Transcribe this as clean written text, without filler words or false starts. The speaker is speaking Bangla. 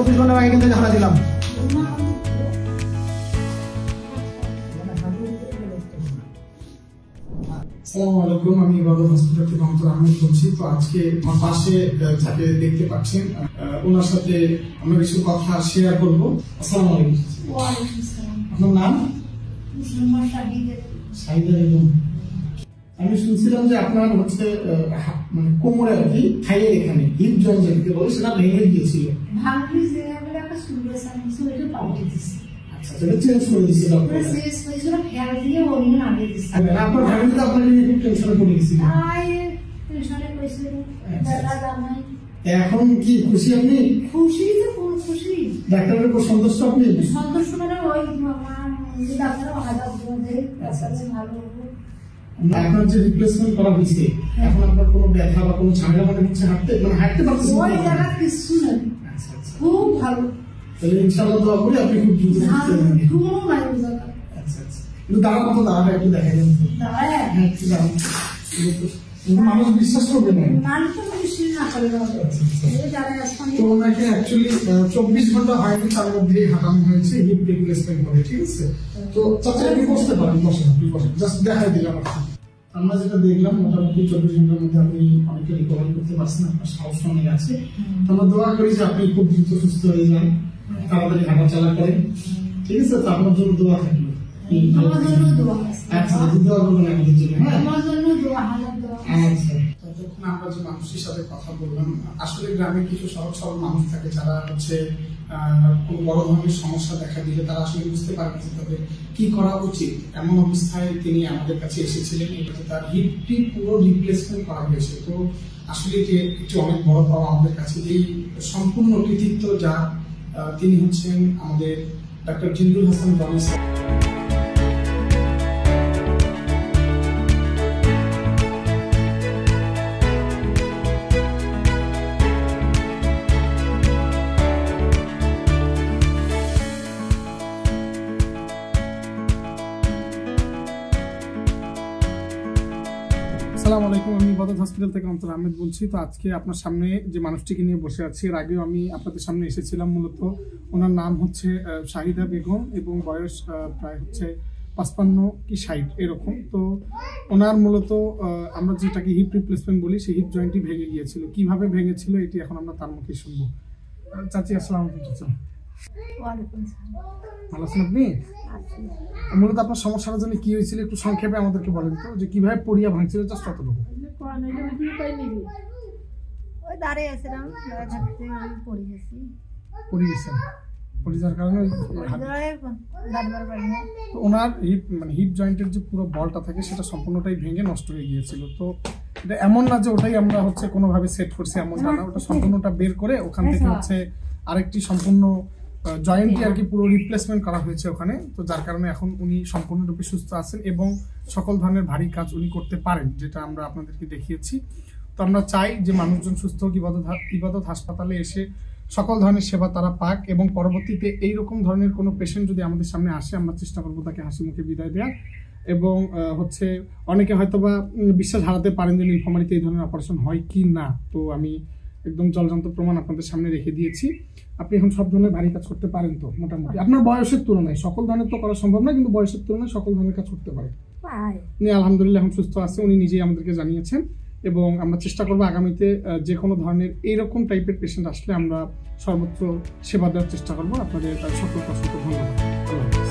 24 ঘন্টা আগে কিন্তু ঝাড়া দিলাম। আসসালামু আলাইকুম, আমি ইবাদত হসপিটাল থেকে মোহাম্মদ আহমেদ বলছি। তো আজকে আমার পাশে যাকে দেখতে পাচ্ছেন ওনার সাথে আমরা কিছু কথা শেয়ার করবো। আসসালামু আলাইকুম। ওয়ালাইকুম আসসালাম। আপনার নাম? শাহিদা বেগম। আমি শুনছিলাম যে আপনার হচ্ছে মানে কোমরে আর কি থাইয়ের এখানে হিপ জয়েন্ট যেটাকে বলে সেটা ভেঙে গিয়েছিল। ভাঙলি যে বলে একটা সুলবেশন সুলটা পাল্টে দিছি। আচ্ছা, সেটা চেঞ্জ করে দিয়েছিল পুরো শেষ হয়েছিল, ফেল দিয়ে অন্য নামিয়ে দিছি। আপনার ফ্যামিলি তো আপনার নিয়ে খুব টেনশনে পড়ে গেছিল। আই টেনশনে কইছিল দাদা জানাই। এখন কি খুশি আপনি? খুশি তো কোন খুশি। ডাক্তারের উপর সন্তুষ্ট আপনি? সন্তুষ্ট মানে ওই মামা যে ডাক্তার হাজার বলে আচ্ছা ভালো হবে। আপনার যে রিপ্লেসমেন্ট করা হয়েছে এখন আপনার কোনো ব্যথা বা কোনো ঝামেলা মনে হচ্ছে হাঁটতে মানে হাঁটতে পারতেছেন? ওই জায়গা কিছু নেই। আচ্ছা আচ্ছা, খুব ভালো। তাহলে ইনশাআল্লাহ দোয়া করি আপনি খুব দ্রুত সুস্থ হয়ে যাবেন। কোনো নাই ওই জায়গা। আচ্ছা আচ্ছা, কিন্তু দাঁড়ার মতো দাঁড়াটা একটু দেখা যান তো। দাঁড়ায় হ্যাঁ একটু দাঁড়ান, কিন্তু মানুষ বিশ্বাস করবে না। মানুষ তো বেশি না করে হবে। এই জায়গায় আসলে তো ওনাকে অ্যাকচুয়ালি 24 ঘন্টা হয়নি, তার মধ্যেই হাঁটানো হয়েছে হিপ রিপ্লেসমেন্ট করে, ঠিক আছে? তো চাচা আপনি বসতে পারেন, বসেন, আপনি বসেন, জাস্ট দেখাই দিলাম আর কি। আমরা যেটা দেখলাম মোটামুটি 24 ঘন্টার মধ্যে আপনি অনেকটা রিকভারি করতে পারছেন, আপনার সাহস অনেক আছে। আমরা দোয়া করি যে আপনি খুব দ্রুত সুস্থ হয়ে যান, তাড়াতাড়ি হাঁটা চলা করেন, ঠিক আছে? তো আপনার জন্য দোয়া থাকলো। আমার জন্য দোয়া আছে। আচ্ছা, দোয়া করবেন আমাদের জন্য। হ্যাঁ আমার জন্য দোয়া হাজার দোয়া। আচ্ছা, ততক্ষণ আমরা যে মানুষের সাথে কথা বললাম, আসলে গ্রামে কিছু সহজ সরল মানুষ থাকে যারা হচ্ছে কোনো বড় ধরনের সমস্যা দেখা দিলে তারা আসলে বুঝতে পারে না যে তাদের কি করা উচিত। এমন অবস্থায় তিনি আমাদের কাছে এসেছিলেন, এটাতে তার হিপটি পুরো রিপ্লেসমেন্ট করা হয়েছে। তো আসলে এটি অনেক বড় পাওয়া আমাদের কাছে। এই সম্পূর্ণ কৃতিত্ব যা তিনি হচ্ছেন আমাদের ডাক্তার জিন্দুল হাসান রনি স্যার। আসসালামু আলাইকুম, আমি ইবাদত হসপিটাল থেকে মোহাম্মদ আহমেদ বলছি। তো আজকে আপনার সামনে যে মানুষটিকে নিয়ে বসে আছি, এর আগেও আমি আপনাদের সামনে এসেছিলাম। মূলত ওনার নাম হচ্ছে শাহিদা বেগম এবং বয়স প্রায় হচ্ছে 55 কি 60 এরকম। তো ওনার মূলত আমরা যেটাকে হিপ রিপ্লেসমেন্ট বলি, সেই হিপ জয়েন্টটি ভেঙে গিয়েছিল। কিভাবে ভেঙেছিল এটি এখন আমরা তার মুখে শুনবো। চাচি আসসালামু আলাইকুম। চাচা ওয়ালাইকুম আসসালাম। ভালো আছেন আপনি? মূলত আপনার সমস্যার জন্য কি হয়েছিল একটু সংক্ষেপে আমাদেরকে বলেন তো, যে কিভাবে পড়িয়া ভাঙছিল, জাস্ট ততটুকু। ওই দাঁড়িয়ে আছিলাম, দাঁড়িয়ে থাকতে আমি পড়ে গেছি। পড়ে গেছেন, পড়ে যাওয়ার কারণে তো ওনার হিপ মানে হিপ জয়েন্টের যে পুরো বলটা থাকে সেটা সম্পূর্ণটাই ভেঙে নষ্ট হয়ে গিয়েছিল। তো এটা এমন না যে ওটাই আমরা হচ্ছে কোনোভাবে সেট করছি, এমনটা না। ওটা সম্পূর্ণটা বের করে ওখান থেকে হচ্ছে আরেকটি সম্পূর্ণ জয়েন্টটি আর কি পুরো রিপ্লেসমেন্ট করা হয়েছে ওখানে। তো যার কারণে এখন উনি সম্পূর্ণরূপে সুস্থ আছেন এবং সকল ধরনের ভারী কাজ উনি করতে পারেন, যেটা আমরা আপনাদেরকে দেখিয়েছি। তো আমরা চাই যে মানুষজন সুস্থ হোক, ইবাদত হাসপাতালে এসে সকল ধরনের সেবা তারা পাক এবং পরবর্তীতে এইরকম ধরনের কোনো পেশেন্ট যদি আমাদের সামনে আসে আমরা চেষ্টা করবো তাকে হাসি মুখে বিদায় দেওয়া। এবং হচ্ছে অনেকে হয়তোবা বিশ্বাস হারাতে পারেন যে নীলফামারীতে এই ধরনের অপারেশন হয় কি না। তো আমি একদম জলজান্ত প্রমাণ আপনাদের সামনে রেখে দিয়েছি। আপনি এখন সব ধরনের ভারী কাজ করতে পারেন তো মোটামুটি, আপনার বয়সের তুলনায়। সকল ধরনের তো করা সম্ভব না, কিন্তু বয়সের তুলনায় সকল ধরনের কাজ করতে পারেন। উনি আলহামদুলিল্লাহ এখন সুস্থ আছে, উনি নিজেই আমাদেরকে জানিয়েছেন। এবং আমরা চেষ্টা করবো আগামীতে যে কোনো ধরনের এইরকম টাইপের পেশেন্ট আসলে আমরা সর্বোচ্চ সেবা দেওয়ার চেষ্টা করবো। আপনাদের সকলকে অসংখ্য ধন্যবাদ। আল্লাহ হাফেজ।